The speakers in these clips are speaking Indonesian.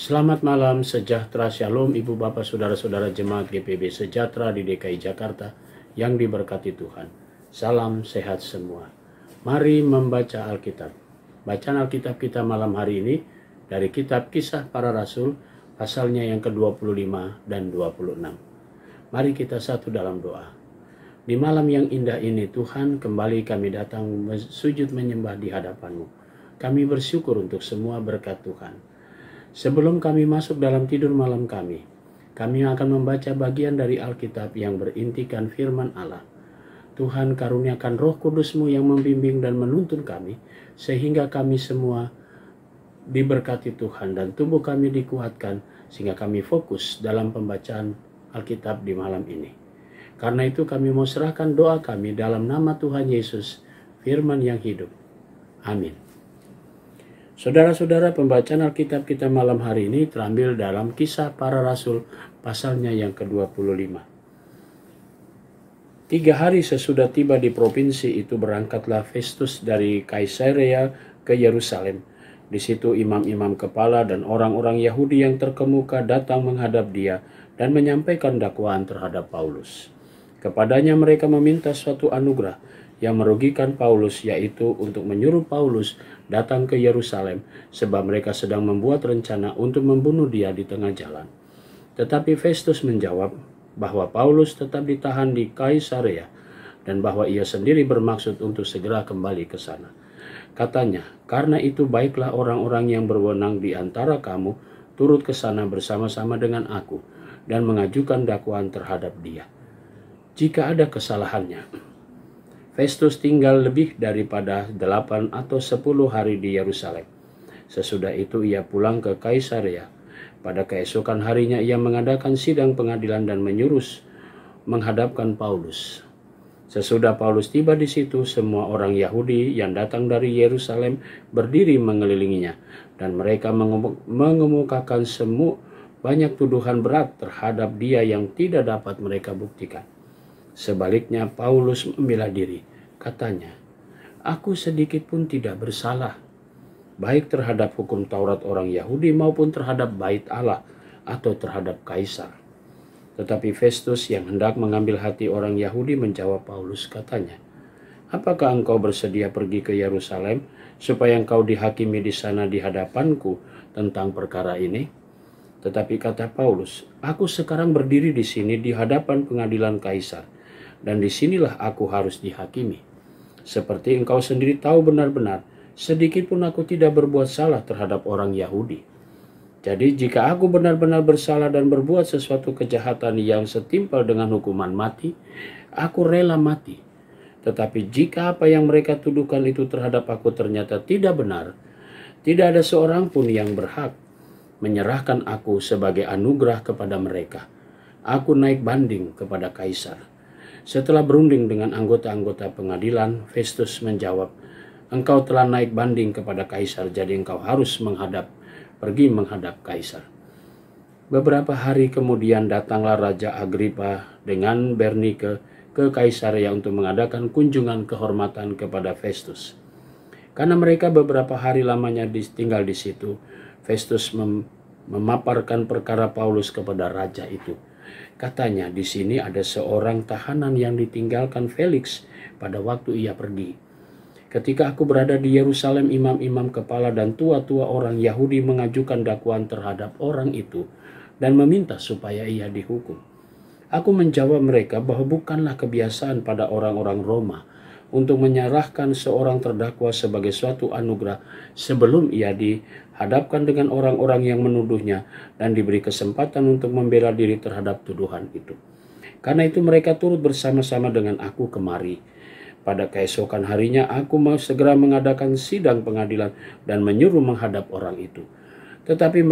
Selamat malam, sejahtera, shalom Ibu Bapak Saudara-saudara jemaat GPB Sejahtera di DKI Jakarta yang diberkati Tuhan. Salam sehat semua. Mari membaca Alkitab. Bacaan Alkitab kita malam hari ini dari kitab Kisah Para Rasul pasalnya yang ke-25 dan 26. Mari kita satu dalam doa. Di malam yang indah ini Tuhan, kembali kami datang sujud menyembah di hadapan-Mu. Kami bersyukur untuk semua berkat Tuhan. Sebelum kami masuk dalam tidur malam kami akan membaca bagian dari Alkitab yang berintikan firman Allah. Tuhan, karuniakan Roh Kudus-Mu yang membimbing dan menuntun kami, sehingga kami semua diberkati Tuhan dan tubuh kami dikuatkan, sehingga kami fokus dalam pembacaan Alkitab di malam ini. Karena itu kami mau serahkan doa kami dalam nama Tuhan Yesus, firman yang hidup. Amin. Saudara-saudara, pembacaan Alkitab kita malam hari ini terambil dalam Kisah Para Rasul pasalnya yang ke-25. 3 hari sesudah tiba di provinsi itu berangkatlah Festus dari Kaisarea ke Yerusalem. Di situ imam-imam kepala dan orang-orang Yahudi yang terkemuka datang menghadap dia dan menyampaikan dakwaan terhadap Paulus. Kepadanya mereka meminta suatu anugerah yang merugikan Paulus, yaitu untuk menyuruh Paulus datang ke Yerusalem, sebab mereka sedang membuat rencana untuk membunuh dia di tengah jalan. Tetapi Festus menjawab bahwa Paulus tetap ditahan di Kaisarea dan bahwa ia sendiri bermaksud untuk segera kembali ke sana. Katanya, karena itu baiklah orang-orang yang berwenang di antara kamu turut ke sana bersama-sama dengan aku dan mengajukan dakwaan terhadap dia. Jika ada kesalahannya, Festus tinggal lebih daripada 8 atau 10 hari di Yerusalem. Sesudah itu ia pulang ke Kaisarea. Pada keesokan harinya ia mengadakan sidang pengadilan dan menyuruh menghadapkan Paulus. Sesudah Paulus tiba di situ, semua orang Yahudi yang datang dari Yerusalem berdiri mengelilinginya, dan mereka mengemukakan semua banyak tuduhan berat terhadap dia yang tidak dapat mereka buktikan. Sebaliknya Paulus membela diri, katanya, "Aku sedikit pun tidak bersalah, baik terhadap hukum Taurat orang Yahudi maupun terhadap bait Allah atau terhadap Kaisar." Tetapi Festus yang hendak mengambil hati orang Yahudi menjawab Paulus, katanya, "Apakah engkau bersedia pergi ke Yerusalem supaya engkau dihakimi di sana di hadapanku tentang perkara ini?" Tetapi kata Paulus, "Aku sekarang berdiri di sini di hadapan pengadilan Kaisar, dan disinilah aku harus dihakimi. Seperti engkau sendiri tahu benar-benar, sedikit pun aku tidak berbuat salah terhadap orang Yahudi. Jadi jika aku benar-benar bersalah dan berbuat sesuatu kejahatan yang setimpal dengan hukuman mati, aku rela mati. Tetapi jika apa yang mereka tuduhkan itu terhadap aku ternyata tidak benar, tidak ada seorang pun yang berhak menyerahkan aku sebagai anugerah kepada mereka. Aku naik banding kepada Kaisar." Setelah berunding dengan anggota-anggota pengadilan, Festus menjawab, "Engkau telah naik banding kepada Kaisar, jadi engkau harus pergi menghadap Kaisar." Beberapa hari kemudian datanglah Raja Agripa dengan Bernike ke Kaisarea untuk mengadakan kunjungan kehormatan kepada Festus. Karena mereka beberapa hari lamanya tinggal di situ, Festus memaparkan perkara Paulus kepada raja itu. Katanya, "Di sini ada seorang tahanan yang ditinggalkan Felix pada waktu ia pergi. Ketika aku berada di Yerusalem, imam-imam kepala dan tua-tua orang Yahudi mengajukan dakwaan terhadap orang itu dan meminta supaya ia dihukum. Aku menjawab mereka bahwa bukanlah kebiasaan pada orang-orang Roma untuk menyerahkan seorang terdakwa sebagai suatu anugerah sebelum ia dihadapkan dengan orang-orang yang menuduhnya dan diberi kesempatan untuk membela diri terhadap tuduhan itu. Karena itu mereka turut bersama-sama dengan aku kemari. Pada keesokan harinya aku mau segera mengadakan sidang pengadilan dan menyuruh menghadap orang itu. Tapi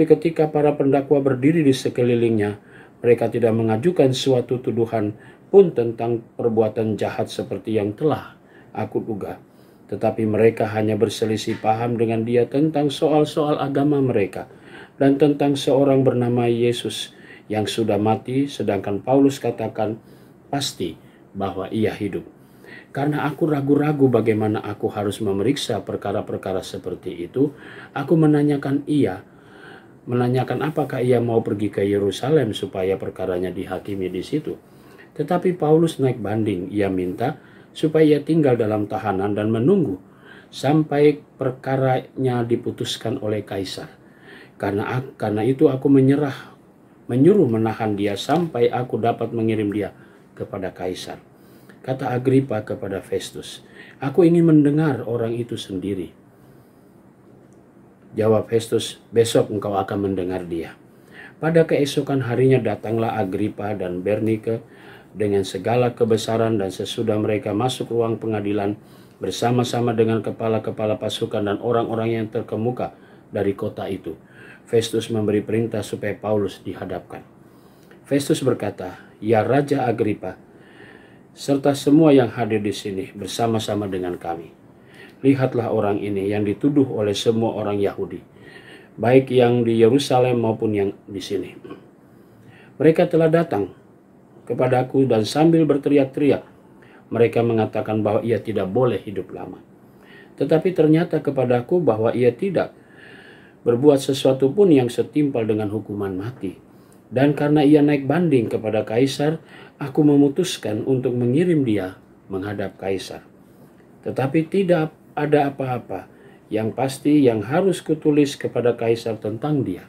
ketika para pendakwa berdiri di sekelilingnya, mereka tidak mengajukan suatu tuduhan pun tentang perbuatan jahat seperti yang telah aku duga. Tetapi mereka hanya berselisih paham dengan dia tentang soal-soal agama mereka dan tentang seorang bernama Yesus yang sudah mati, sedangkan Paulus katakan pasti bahwa ia hidup. Karena aku ragu-ragu bagaimana aku harus memeriksa perkara-perkara seperti itu, aku menanyakan ia menanyakan apakah ia mau pergi ke Yerusalem supaya perkaranya dihakimi di situ. Tetapi Paulus naik banding. Ia minta supaya ia tinggal dalam tahanan dan menunggu sampai perkaranya diputuskan oleh kaisar. Karena itu aku menyuruh menahan dia sampai aku dapat mengirim dia kepada kaisar. Kata Agripa kepada Festus, "Aku ingin mendengar orang itu sendiri." Jawab Festus, "Besok engkau akan mendengar dia." Pada keesokan harinya datanglah Agripa dan Bernike dengan segala kebesaran, dan sesudah mereka masuk ruang pengadilan bersama-sama dengan kepala-kepala pasukan dan orang-orang yang terkemuka dari kota itu, Festus memberi perintah supaya Paulus dihadapkan. Festus berkata, "Ya Raja Agripa, serta semua yang hadir di sini bersama-sama dengan kami. Lihatlah orang ini yang dituduh oleh semua orang Yahudi, baik yang di Yerusalem maupun yang di sini. Mereka telah datang kepadaku dan sambil berteriak-teriak, mereka mengatakan bahwa ia tidak boleh hidup lama. Tetapi ternyata kepadaku bahwa ia tidak berbuat sesuatu pun yang setimpal dengan hukuman mati. Dan karena ia naik banding kepada kaisar, aku memutuskan untuk mengirim dia menghadap kaisar. Tetapi tidak ada apa-apa yang pasti yang harus kutulis kepada kaisar tentang dia.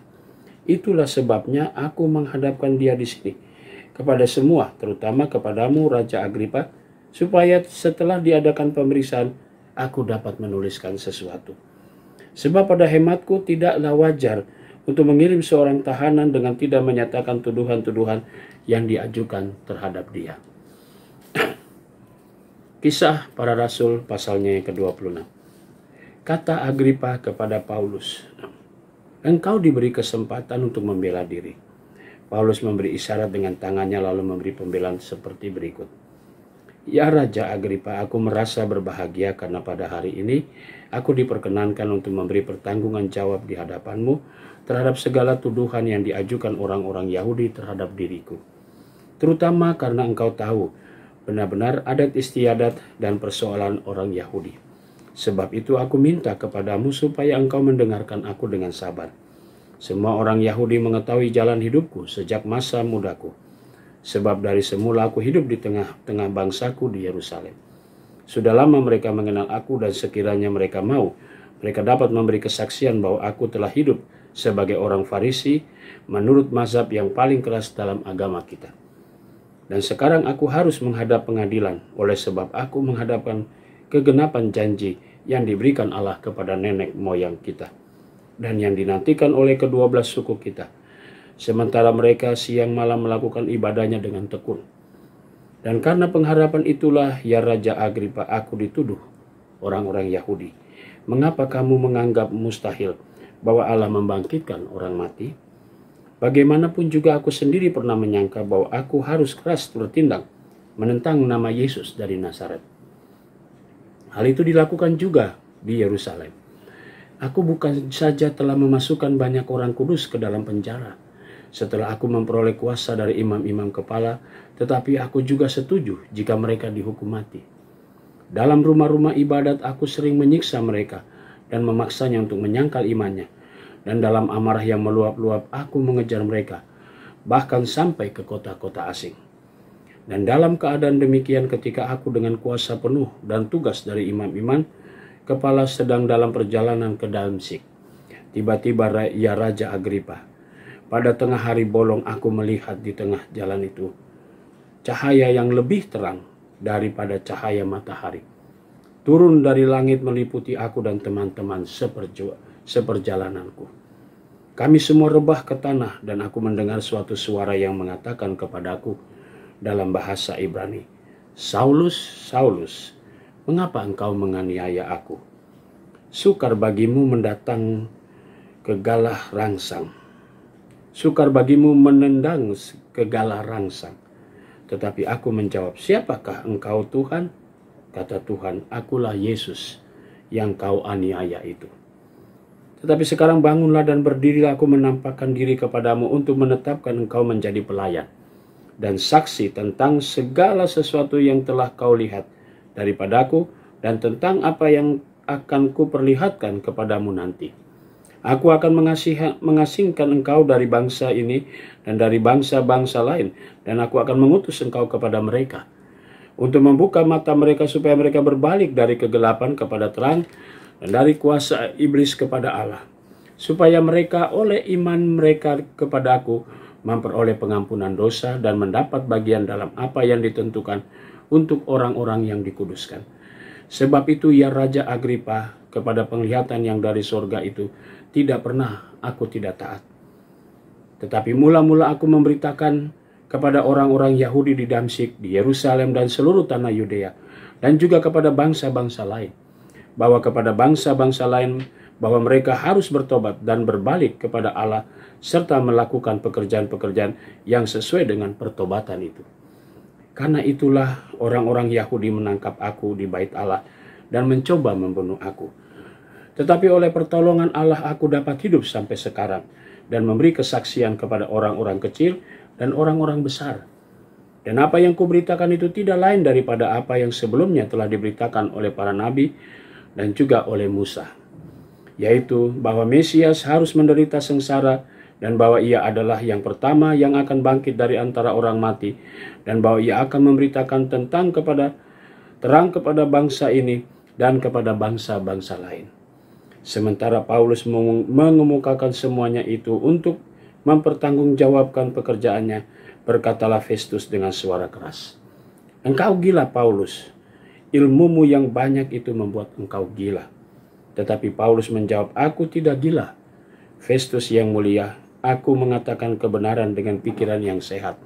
Itulah sebabnya aku menghadapkan dia di sini kepada semua, terutama kepadamu Raja Agripa, supaya setelah diadakan pemeriksaan aku dapat menuliskan sesuatu. Sebab pada hematku tidaklah wajar untuk mengirim seorang tahanan dengan tidak menyatakan tuduhan-tuduhan yang diajukan terhadap dia." Kisah Para Rasul pasalnya yang ke-26. Kata Agripa kepada Paulus, "Engkau diberi kesempatan untuk membela diri." Paulus memberi isyarat dengan tangannya lalu memberi pembelaan seperti berikut. "Ya Raja Agripa, aku merasa berbahagia karena pada hari ini aku diperkenankan untuk memberi pertanggungan jawab di hadapanmu terhadap segala tuduhan yang diajukan orang-orang Yahudi terhadap diriku. Terutama karena engkau tahu benar-benar adat istiadat dan persoalan orang Yahudi. Sebab itu aku minta kepadamu supaya engkau mendengarkan aku dengan sabar. Semua orang Yahudi mengetahui jalan hidupku sejak masa mudaku. Sebab dari semula aku hidup di tengah-tengah bangsaku di Yerusalem. Sudah lama mereka mengenal aku, dan sekiranya mereka mau, mereka dapat memberi kesaksian bahwa aku telah hidup sebagai orang Farisi menurut mazhab yang paling keras dalam agama kita. Dan sekarang aku harus menghadap pengadilan oleh sebab aku menghadapkan kegenapan janji yang diberikan Allah kepada nenek moyang kita dan yang dinantikan oleh ke-12 suku kita. Sementara mereka siang malam melakukan ibadahnya dengan tekun. Dan karena pengharapan itulah, ya Raja Agripa, aku dituduh orang-orang Yahudi. Mengapa kamu menganggap mustahil bahwa Allah membangkitkan orang mati? Bagaimanapun juga aku sendiri pernah menyangka bahwa aku harus keras bertindak menentang nama Yesus dari Nazaret. Hal itu dilakukan juga di Yerusalem. Aku bukan saja telah memasukkan banyak orang kudus ke dalam penjara setelah aku memperoleh kuasa dari imam-imam kepala, tetapi aku juga setuju jika mereka dihukum mati. Dalam rumah-rumah ibadat aku sering menyiksa mereka dan memaksanya untuk menyangkal imannya. Dan dalam amarah yang meluap-luap aku mengejar mereka, bahkan sampai ke kota-kota asing. Dan dalam keadaan demikian, ketika aku dengan kuasa penuh dan tugas dari imam-imam kepala sedang dalam perjalanan ke Damsyik, tiba-tiba ya Raja Agripa, pada tengah hari bolong aku melihat di tengah jalan itu cahaya yang lebih terang daripada cahaya matahari turun dari langit meliputi aku dan teman-teman seperjalananku. Kami semua rebah ke tanah, dan aku mendengar suatu suara yang mengatakan kepadaku dalam bahasa Ibrani, "Saulus, Saulus, mengapa engkau menganiaya aku? Sukar bagimu mendatang ke galah rangsang. Sukar bagimu menendang ke galah rangsang." Tetapi aku menjawab, "Siapakah engkau Tuhan?" Kata Tuhan, "Akulah Yesus yang kau aniaya itu. Tetapi sekarang bangunlah dan berdirilah, aku menampakkan diri kepadamu untuk menetapkan engkau menjadi pelayan dan saksi tentang segala sesuatu yang telah kau lihat daripadaku dan tentang apa yang akan kuperlihatkan kepadamu nanti." Aku akan mengasingkan engkau dari bangsa ini dan dari bangsa-bangsa lain, dan aku akan mengutus engkau kepada mereka, untuk membuka mata mereka supaya mereka berbalik dari kegelapan kepada terang, dan dari kuasa iblis kepada Allah, supaya mereka oleh iman mereka kepada aku memperoleh pengampunan dosa dan mendapat bagian dalam apa yang ditentukan untuk orang-orang yang dikuduskan. Sebab itu ya Raja Agripa, kepada penglihatan yang dari sorga itu tidak pernah aku tidak taat. Tetapi mula-mula aku memberitakan kepada orang-orang Yahudi di Damsyik, di Yerusalem dan seluruh tanah Yudea, dan juga kepada bangsa-bangsa lain, bahwa kepada bangsa-bangsa lain bahwa mereka harus bertobat dan berbalik kepada Allah, serta melakukan pekerjaan-pekerjaan yang sesuai dengan pertobatan itu. Karena itulah orang-orang Yahudi menangkap aku di bait Allah dan mencoba membunuh aku. Tetapi oleh pertolongan Allah aku dapat hidup sampai sekarang dan memberi kesaksian kepada orang-orang kecil dan orang-orang besar. Dan apa yang kuberitakan itu tidak lain daripada apa yang sebelumnya telah diberitakan oleh para nabi dan juga oleh Musa, yaitu bahwa Mesias harus menderita sengsara, dan bahwa ia adalah yang pertama yang akan bangkit dari antara orang mati, dan bahwa ia akan memberitakan tentang terang kepada bangsa ini dan kepada bangsa-bangsa lain. Sementara Paulus mengemukakan semuanya itu untuk mempertanggungjawabkan pekerjaannya, berkatalah Festus dengan suara keras, "Engkau gila, Paulus. Ilmumu yang banyak itu membuat engkau gila." Tetapi Paulus menjawab, "Aku tidak gila, Festus yang mulia. Aku mengatakan kebenaran dengan pikiran yang sehat.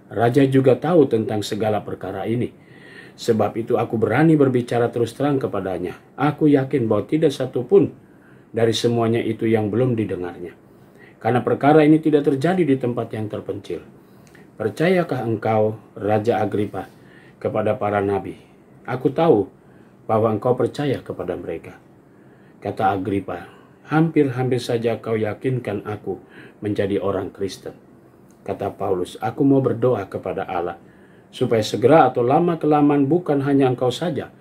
Raja juga tahu tentang segala perkara ini. Sebab itu aku berani berbicara terus terang kepadanya. Aku yakin bahwa tidak satu pun dari semuanya itu yang belum didengarnya. Karena perkara ini tidak terjadi di tempat yang terpencil. Percayakah engkau, Raja Agripa, kepada para nabi? Aku tahu bahwa engkau percaya kepada mereka." Kata Agripa, hampir saja kau yakinkan aku menjadi orang Kristen." Kata Paulus, "Aku mau berdoa kepada Allah, supaya segera atau lama-kelamaan bukan hanya engkau saja,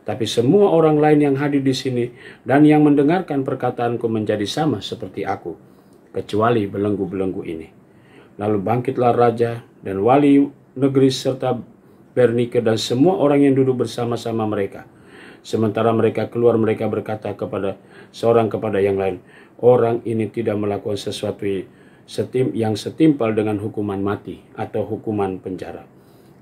tapi semua orang lain yang hadir di sini dan yang mendengarkan perkataanku menjadi sama seperti aku, kecuali belenggu-belenggu ini." Lalu bangkitlah raja dan wali negeri serta Bernike dan semua orang yang duduk bersama-sama mereka. Sementara mereka keluar, mereka berkata kepada seorang kepada yang lain, "Orang ini tidak melakukan sesuatu yang setimpal dengan hukuman mati atau hukuman penjara."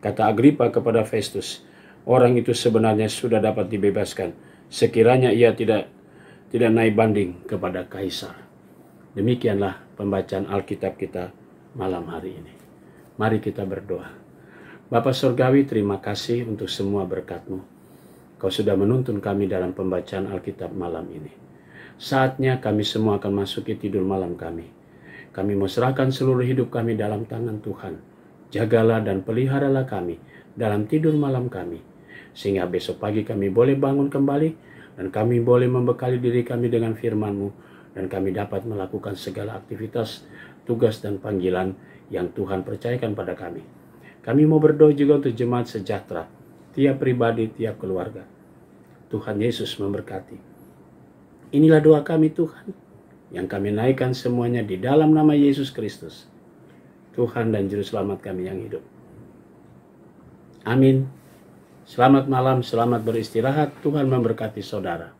Kata Agripa kepada Festus, "Orang itu sebenarnya sudah dapat dibebaskan, sekiranya ia tidak naik banding kepada Kaisar." Demikianlah pembacaan Alkitab kita malam hari ini. Mari kita berdoa. Bapa Surgawi, terima kasih untuk semua berkat-Mu. Kau sudah menuntun kami dalam pembacaan Alkitab malam ini. Saatnya kami semua akan masuki tidur malam kami. Kami mau serahkan seluruh hidup kami dalam tangan Tuhan. Jagalah dan peliharalah kami dalam tidur malam kami, sehingga besok pagi kami boleh bangun kembali dan kami boleh membekali diri kami dengan firman-Mu, dan kami dapat melakukan segala aktivitas, tugas dan panggilan yang Tuhan percayakan pada kami. Kami mau berdoa juga untuk jemaat sejahtera, tiap pribadi, tiap keluarga. Tuhan Yesus memberkati. Inilah doa kami Tuhan, yang kami naikkan semuanya di dalam nama Yesus Kristus, Tuhan dan Juru Selamat kami yang hidup. Amin. Selamat malam, selamat beristirahat. Tuhan memberkati saudara.